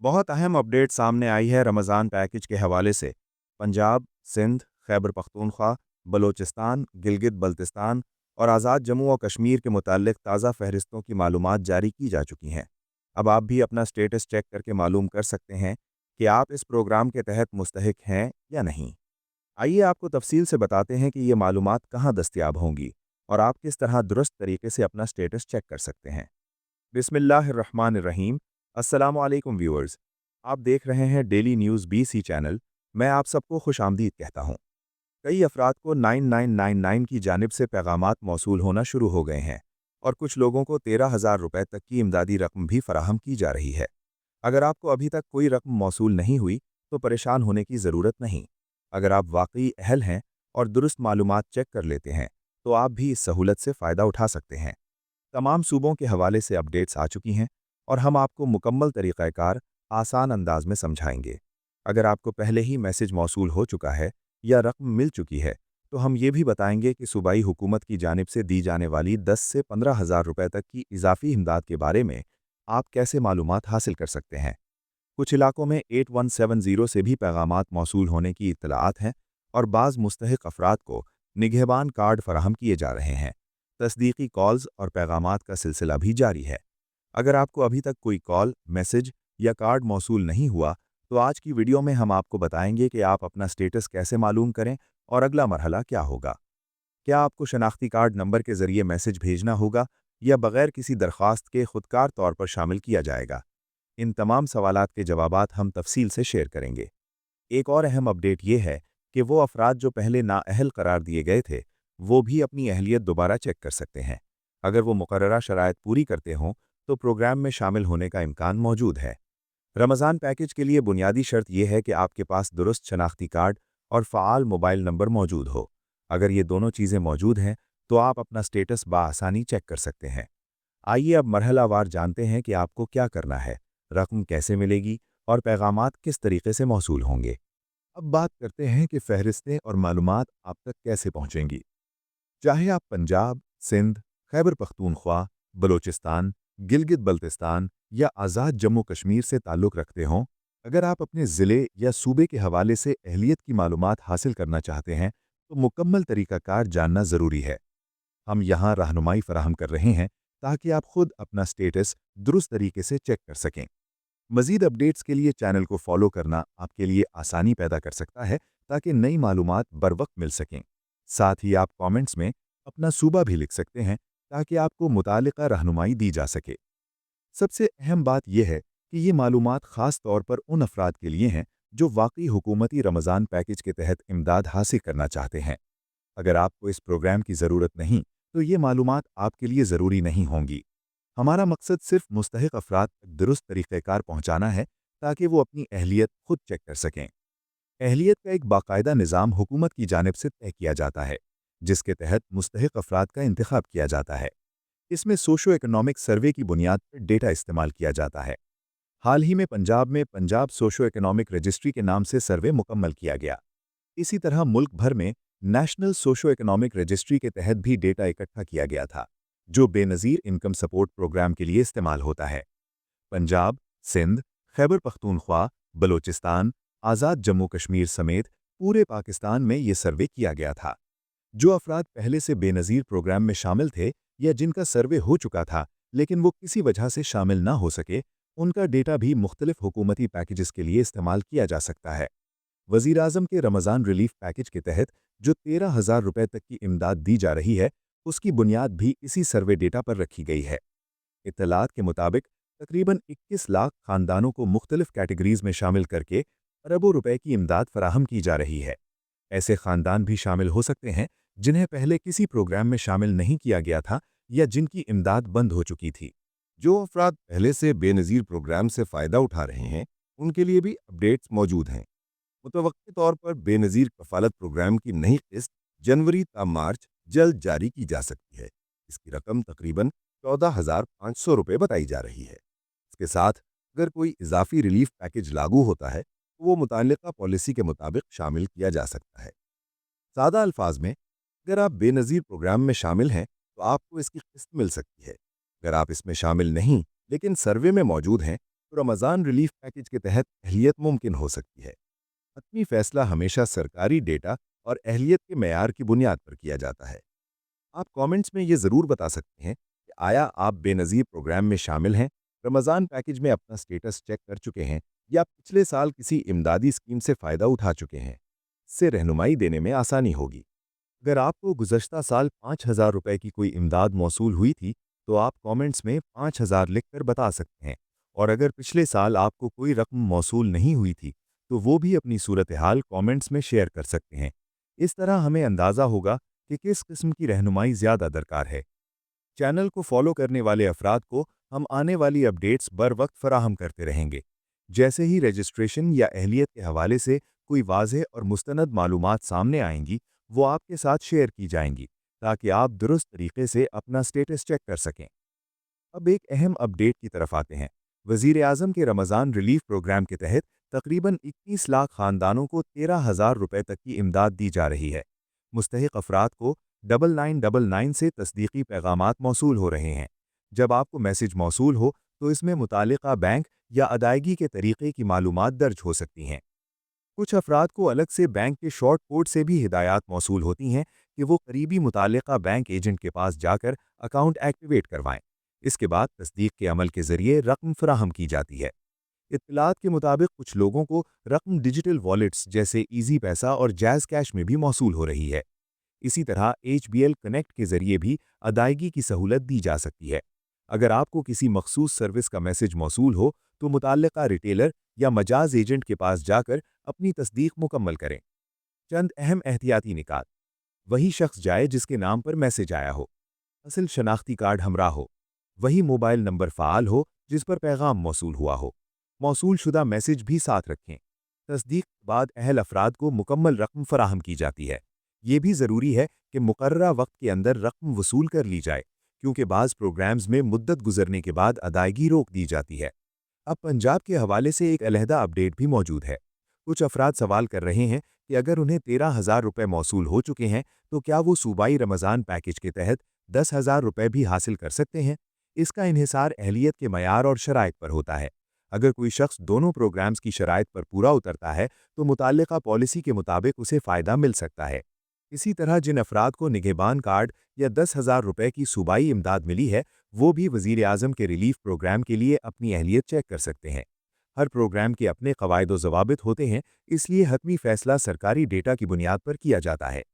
बहुत अहम अपडेट सामने आई है रमज़ान पैकेज के हवाले से। पंजाब, सिंध, खैबर पख्तूनख्वा, बलोचिस्तान, गिलगित बल्तिस्तान और आज़ाद जम्मू और कश्मीर के मुताल्लिक़ ताज़ा फ़हरिस्तों की मालूमात जारी की जा चुकी हैं। अब आप भी अपना स्टेटस चेक करके मालूम कर सकते हैं कि आप इस प्रोग्राम के तहत मुस्तहिक हैं या नहीं। आइए आपको तफसील से बताते हैं कि ये मालूमात कहाँ दस्तयाब होंगी और आप किस तरह दुरुस्त तरीके से अपना स्टेटस चेक कर सकते हैं। बिस्मिल्लाहिर्रहमानिर्रहीम। अस्सलामु अलैकुम व्यूअर्स। आप देख रहे हैं डेली न्यूज़ बीसी चैनल। मैं आप सबको खुशामदीद कहता हूँ। कई अफराद को 9999 की जानिब से पैगामात मौसूल होना शुरू हो गए हैं और कुछ लोगों को 13,000 रुपए तक की इमदादी रकम भी फराहम की जा रही है। अगर आपको अभी तक कोई रकम मौसूल नहीं हुई तो परेशान होने की ज़रूरत नहीं। अगर आप वाकई अहल हैं और दुरुस्त मालूमात चेक कर लेते हैं तो आप भी इस सहूलत से फ़ायदा उठा सकते हैं। तमाम सूबों के हवाले से अपडेट्स आ चुकी हैं और हम आपको मुकम्मल तरीक़ाकार आसान अंदाज में समझाएंगे। अगर आपको पहले ही मैसेज मौसूल हो चुका है या रकम मिल चुकी है तो हम ये भी बताएंगे कि सूबाई हुकूमत की जानिब से दी जाने वाली 10 से 15,000 रुपए तक की इजाफी इमदाद के बारे में आप कैसे मालूमात हासिल कर सकते हैं। कुछ इलाकों में 8170 से भी पैगामात मौसूल होने की इत्तलाआत हैं और बाज़ मुस्तहिक अफराद को निगहबान कार्ड फराहम किए जा रहे हैं। तस्दीकी कॉल्स और पैगामात का सिलसिला भी जारी है। अगर आपको अभी तक कोई कॉल, मैसेज या कार्ड मौसूल नहीं हुआ तो आज की वीडियो में हम आपको बताएंगे कि आप अपना स्टेटस कैसे मालूम करें और अगला मरहला क्या होगा। क्या आपको शनाख्ती कार्ड नंबर के ज़रिए मैसेज भेजना होगा या बगैर किसी दरख्वास्त के खुदकार तौर पर शामिल किया जाएगा? इन तमाम सवालात के जवाबात हम तफसील से शेयर करेंगे। एक और अहम अपडेट ये है कि वो अफराद जो पहले नाअहल करार दिए गए थे वो भी अपनी अहलियत दोबारा चेक कर सकते हैं। अगर वो मुकर्ररा शराइत पूरी करते हों तो प्रोग्राम में शामिल होने का इम्कान मौजूद है। रमज़ान पैकेज के लिए बुनियादी शर्त यह है कि आपके पास दुरुस्त शनाख्ती कार्ड और फ़आल मोबाइल नंबर मौजूद हो। अगर ये दोनों चीज़ें मौजूद हैं तो आप अपना स्टेटस बाआसानी चेक कर सकते हैं। आइए अब मरहलावार जानते हैं कि आपको क्या करना है, रकम कैसे मिलेगी और पैगामात किस तरीके से मौसूल होंगे। अब बात करते हैं कि फ़हरिस्तें और मालूमात आप तक कैसे पहुँचेंगी। चाहे आप पंजाब, सिंध, खैबर पख्तूनख्वा, बलोचिस्तान, गिलगित बल्तिस्तान या आज़ाद जम्मू कश्मीर से ताल्लुक़ रखते हों, अगर आप अपने ज़िले या सूबे के हवाले से अहलियत की मालूमात हासिल करना चाहते हैं तो मुकम्मल तरीक़ाकार जानना ज़रूरी है। हम यहाँ रहनुमाई फराहम कर रहे हैं ताकि आप खुद अपना स्टेटस दुरुस्त तरीके से चेक कर सकें। मज़ीद अपडेट्स के लिए चैनल को फॉलो करना आपके लिए आसानी पैदा कर सकता है ताकि नई मालूमात बर वक्त मिल सकें। साथ ही आप कमेंट्स में अपना सूबा भी लिख सकते हैं ताकि आपको मुतालिका रहनुमाई दी जा सके। सबसे अहम बात यह है कि ये मालूमात ख़ास तौर पर उन अफराद के लिए हैं जो वाकई हुकूमती रमज़ान पैकेज के तहत इमदाद हासिल करना चाहते हैं। अगर आपको इस प्रोग्राम की ज़रूरत नहीं तो ये मालूमात आपके लिए ज़रूरी नहीं होंगी। हमारा मकसद सिर्फ मुस्तहिक अफराद तक दुरुस्त तरीक़ेकार पहुँचाना है ताकि वो अपनी अहलियत खुद चेक कर सकें। अहलियत का एक बाकायदा निज़ाम हुकूमत की जानिब से तय किया जाता है जिसके तहत मुस्तहिक अफराद का इंतखाब किया जाता है। इसमें सोशो इकोनॉमिक सर्वे की बुनियाद पर डेटा इस्तेमाल किया जाता है। हाल ही में पंजाब सोशो इकोनॉमिक रजिस्ट्री के नाम से सर्वे मुकम्मल किया गया। इसी तरह मुल्क भर में नेशनल सोशो इकोनॉमिक रजिस्ट्री के तहत भी डेटा इकट्ठा किया गया था जो बेनज़ीर इनकम सपोर्ट प्रोग्राम के लिए इस्तेमाल होता है। पंजाब, सिंध, खैबर पख्तूनख्वा, बलोचिस्तान, आज़ाद जम्मू कश्मीर समेत पूरे पाकिस्तान में ये सर्वे किया गया था। जो अफराद पहले से बेनज़ीर प्रोग्राम में शामिल थे या जिनका सर्वे हो चुका था लेकिन वो किसी वजह से शामिल ना हो सके, उनका डेटा भी मुख्तलिफ हुकूमती पैकेजेस के लिए इस्तेमाल किया जा सकता है। वज़ीर-ए-आज़म के रमज़ान रिलीफ पैकेज के तहत जो 13,000 रुपए तक की इमदाद दी जा रही है उसकी बुनियाद भी इसी सर्वे डेटा पर रखी गई है। इत्तलात के मुताबिक तकरीबन 21 लाख खानदानों को मुख्तलिफ कैटेगरीज में शामिल करके अरबों रुपए की इमदाद फराहम की जा रही है। ऐसे खानदान भी शामिल हो सकते हैं जिन्हें पहले किसी प्रोग्राम में शामिल नहीं किया गया था या जिनकी इमदाद बंद हो चुकी थी। जो अफराद पहले से बेनज़ीर प्रोग्राम से फ़ायदा उठा रहे हैं उनके लिए भी अपडेट्स मौजूद हैं। मुतवक्किल तौर पर बेनज़ीर कफ़ालत प्रोग्राम की नई किस्त जनवरी ता मार्च जल्द जारी की जा सकती है। इसकी रकम तकरीबन 14,500 रुपये बताई जा रही है। इसके साथ अगर कोई इजाफी रिलीफ पैकेज लागू होता है तो वो मुताल्लिक़ा पॉलिसी के मुताबिक शामिल किया जा सकता है। सादा अल्फाज में अगर आप बेनज़ीर प्रोग्राम में शामिल हैं तो आपको इसकी किस्त मिल सकती है। अगर आप इसमें शामिल नहीं लेकिन सर्वे में मौजूद हैं तो तो रमज़ान रिलीफ पैकेज के तहत अहलियत मुमकिन हो सकती है। हतमी फैसला हमेशा सरकारी डेटा और अहलियत के मेयार की बुनियाद पर किया जाता है। आप कमेंट्स में ये ज़रूर बता सकते हैं कि आया आप बेनज़ीर प्रोग्राम में शामिल हैं, रमज़ान पैकेज में अपना स्टेटस चेक कर चुके हैं या पिछले साल किसी इमदादी स्कीम से फ़ायदा उठा चुके हैं। इससे रहनुमाई देने में आसानी होगी। अगर आपको गुज़श्ता साल 5,000 रुपए की कोई इमदाद मौसूल हुई थी, तो आप कमेंट्स में 5,000 लिखकर बता सकते हैं। और अगर पिछले साल आपको कोई रकम मौसूल नहीं हुई थी, तो वो भी अपनी सूरत हाल कमेंट्स में शेयर कर सकते हैं। इस तरह हमें अंदाज़ा होगा कि किस किस्म की रहनुमाई ज़्यादा दरकार है। चैनल को फॉलो करने वाले अफराद को हम आने वाली अपडेट्स बर वक्त फराहम करते रहेंगे। जैसे ही रजिस्ट्रेशन या अहलियत के हवाले से कोई वाज़ेह और मुस्तनद मालूमात सामने आएंगी, वो आपके साथ शेयर की जाएंगी, ताकि आप दुरुस्त तरीके से अपना स्टेटस चेक कर सकें। अब एक अहम अपडेट की तरफ आते हैं। वज़ीर आज़म के रमज़ान रिलीफ प्रोग्राम के तहत तकरीबन 21 लाख ख़ानदानों को 13,000 रुपए तक की इमदाद दी जा रही है। मुस्तहिक अफराद को 9999 से तस्दीकी पैगामात मौसूल हो रहे हैं। जब आपको मैसेज मौसूल हो, तो इसमें मुतालिका बैंक या अदायगी के तरीक़े की मालूमात दर्ज हो सकती हैं। कुछ अफराद को अलग से बैंक के शॉर्ट कोड से भी हिदायत मौसूल होती हैं कि वो करीबी मुतालिका बैंक एजेंट के पास जाकर अकाउंट एक्टिवेट करवाएं। इसके बाद तस्दीक के अमल के जरिए रकम फराहम की जाती है। इत्तलात के मुताबिक कुछ लोगों को रकम डिजिटल वॉलेट्स जैसे ईजी पैसा और जैज़ कैश में भी मौसूल हो रही है। इसी तरह HBL कनेक्ट के जरिए भी अदायगी की सहूलत दी जा सकती है। अगर आपको किसी मखसूस सर्विस का मैसेज मौसूल हो, तो मुताल्लिका रिटेलर या मजाज एजेंट के पास जाकर अपनी तस्दीक मुकम्मल करें। चंद अहम एहतियाती निकात। वही शख्स जाए जिसके नाम पर मैसेज आया हो, असल शनाख्ती कार्ड हमरा हो, वही मोबाइल नंबर फ़ाल हो जिस पर पैगाम मौसूल हुआ हो, मौसूल शुदा मैसेज भी साथ रखें। तस्दीक के बाद अहल अफराद को मुकम्मल रकम फराहम की जाती है। ये भी ज़रूरी है कि मुकर्ररा वक्त के अंदर रकम वसूल कर ली जाए, क्योंकि बाज़ प्रोग्राम्स में मुद्दत गुजरने के बाद अदायगी रोक दी जाती है। अब पंजाब के हवाले से एक अलहदा अपडेट भी मौजूद है। कुछ अफराद सवाल कर रहे हैं कि अगर उन्हें 13,000 रुपये मौसूल हो चुके हैं, तो क्या वो सूबाई रमज़ान पैकेज के तहत 10,000 रुपये भी हासिल कर सकते हैं। इसका इन्हिसार अहलियत के मयार और शराइत पर होता है। अगर कोई शख्स दोनों प्रोग्राम्स की शराइत पर पूरा उतरता है, तो मुताल्लिका पॉलिसी के मुताबिक उसे फ़ायदा मिल सकता है। इसी तरह जिन अफराद को निगहबान कार्ड या 10,000 रुपये की सूबाई इमदाद मिली है, वो भी वज़ीर आज़म के रिलीफ प्रोग्राम के लिए अपनी अहलियत चेक कर सकते हैं। हर प्रोग्राम के अपने कवायद व ज़वाबित होते हैं, इसलिए हतमी फ़ैसला सरकारी डेटा की बुनियाद पर किया जाता है।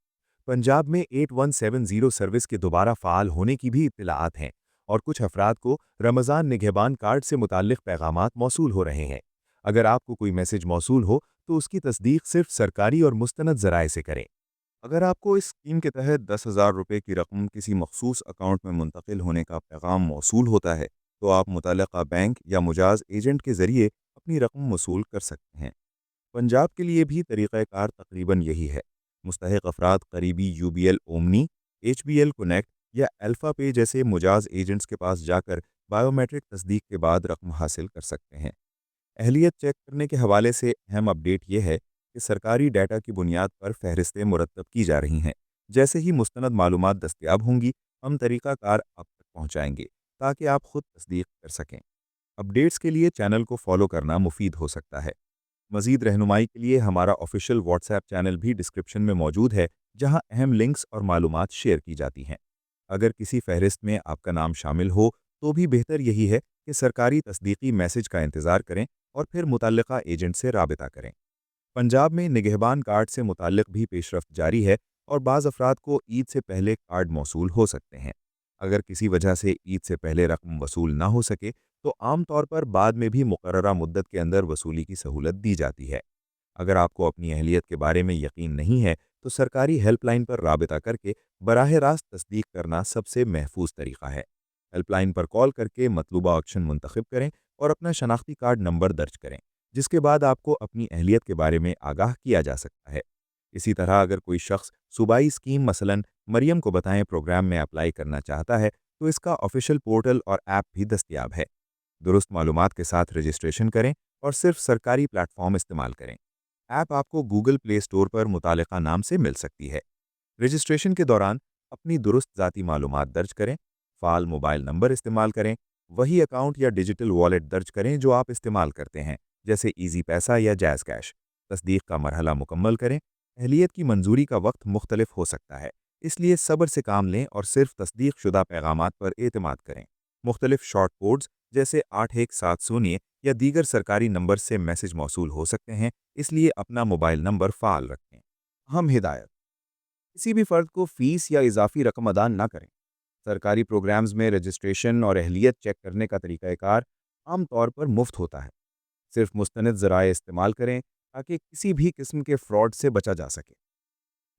पंजाब में 8170 सर्विस के दोबारा फ़ाल होने की भी इत्तलाआत हैं, और कुछ अफराद को रमज़ान निगहबान कार्ड से मुताल्लिक़ पैगामात मौसूल हो रहे हैं। अगर आपको कोई मैसेज मौसूल हो, तो उसकी तस्दीक सिर्फ सरकारी और मुस्तनद ज़राए से करें। अगर आपको इस स्कीम के तहत 10,000 रुपये की रकम किसी मखसूस अकाउंट में मुंतकिल होने का पैगाम मौसूल होता है, तो आप मुतल्लका बैंक या मुजाज एजेंट के ज़रिए अपनी रकम वसूल कर सकते हैं। पंजाब के लिए भी तरीक़ाकार तकरीबन यही है। मुस्तहिक अफराद करीबी UBL ओमनी, HBL कनेक्ट या अल्फ़ा पे जैसे मुजाज एजेंट्स के पास जाकर बायोमेट्रिक तस्दीक के बाद रकम हासिल कर सकते हैं। अहलियत चेक करने के हवाले से अहम अपडेट ये है कि सरकारी डाटा की बुनियाद पर फहरिस्तें मुरतब की जा रही हैं। जैसे ही मुस्तनद मालूमात दस्तयाब होंगी, हम तरीक़ाकार आप तक पहुँचाएँगे, ताकि आप खुद तस्दीक कर सकें। अपडेट्स के लिए चैनल को फॉलो करना मुफीद हो सकता है। मज़ीद रहनुमाई के लिए हमारा ऑफिशियल व्हाट्सएप चैनल भी डिस्क्रिप्शन में मौजूद है, जहां अहम लिंक्स और मालूमात शेयर की जाती हैं। अगर किसी फहरिस्त में आपका नाम शामिल हो, तो भी बेहतर यही है कि सरकारी तस्दीकी मैसेज का इंतज़ार करें और फिर मुतल्लिका एजेंट से राबिता करें। पंजाब में निगहबान कार्ड से मुताल्लिक भी पेशरफ्त जारी है, और बाज़ अफराद को ईद से पहले कार्ड मौसूल हो सकते हैं। अगर किसी वजह से ईद से पहले रकम वसूल ना हो सके, तो आम तौर पर बाद में भी मुकर्ररा मुद्दत के अंदर वसूली की सहूलत दी जाती है। अगर आपको अपनी अहलियत के बारे में यकीन नहीं है, तो सरकारी हेल्पलाइन पर राबिता करके बराह रास्त तस्दीक करना सबसे महफूज तरीका है। हेल्पलाइन पर कॉल करके मतलूबा ऑप्शन मुंतखब करें और अपना शनाख्ती कार्ड नंबर दर्ज करें, जिसके बाद आपको अपनी अहलियत के बारे में आगाह किया जा सकता है। इसी तरह अगर कोई शख्स सूबाई स्कीम मसलन मरियम को बताएं प्रोग्राम में अप्लाई करना चाहता है, तो इसका ऑफिशियल पोर्टल और ऐप भी दस्तयाब है। दुरुस्त मालूमात के साथ रजिस्ट्रेशन करें और सिर्फ सरकारी प्लेटफॉर्म इस्तेमाल करें। ऐप आपको गूगल प्ले स्टोर पर मुतालिका नाम से मिल सकती है। रजिस्ट्रेशन के दौरान अपनी दुरुस्त ज़ाती मालूमात दर्ज करें, फ़ाल मोबाइल नंबर इस्तेमाल करें, वही अकाउंट या डिजिटल वॉलेट दर्ज करें जो आप इस्तेमाल करते हैं, जैसे ईजी पैसा या जैज़ कैश। तस्दीक का मरहला मुकम्मल करें। अहलियत की मंजूरी का वक्त मुख्तलिफ हो सकता है, इसलिए सब्र से काम लें और सिर्फ तस्दीक शुदा पैगामात पर एतमाद करें। मुख्तलिफ शॉर्ट कोड्स जैसे 8170 या दीगर सरकारी नंबर से मैसेज मौसूल हो सकते हैं, इसलिए अपना मोबाइल नंबर फ़ाल रखें। अहम हिदायत: किसी भी फ़र्द को फ़ीस या इजाफ़ी रकम अदा न करें। सरकारी प्रोग्राम्स में रजिस्ट्रेशन और अहलियत चेक करने का तरीक़ाकार आम तौर पर मुफ्त होता है। सिर्फ मुस्तनद ज़राए इस्तेमाल करें ताकि किसी भी किस्म के फ्रॉड से बचा जा सके।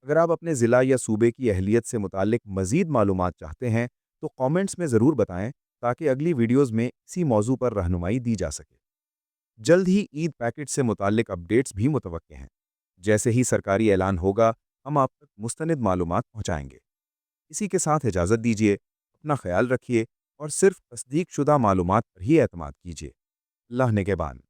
अगर आप अपने ज़िला या सूबे की अहलियत से मुताल्लिक मज़ीद मालूमात चाहते हैं तो कमेंट्स में ज़रूर बताएं, ताकि अगली वीडियोज़ में इसी मौजू पर रहनुमाई दी जा सके। जल्द ही ईद पैकेज से मुताल्लिक अपडेट्स भी मुतवक्के हैं। जैसे ही सरकारी ऐलान होगा, हम आप तक मुस्तनिद मालूमात पहुँचाएंगे। इसी के साथ इजाज़त दीजिए, अपना ख्याल रखिए और सिर्फ तस्दीक शुदा मालूमात पर ही एतमाद कीजिए। अल्लाह निगहबान।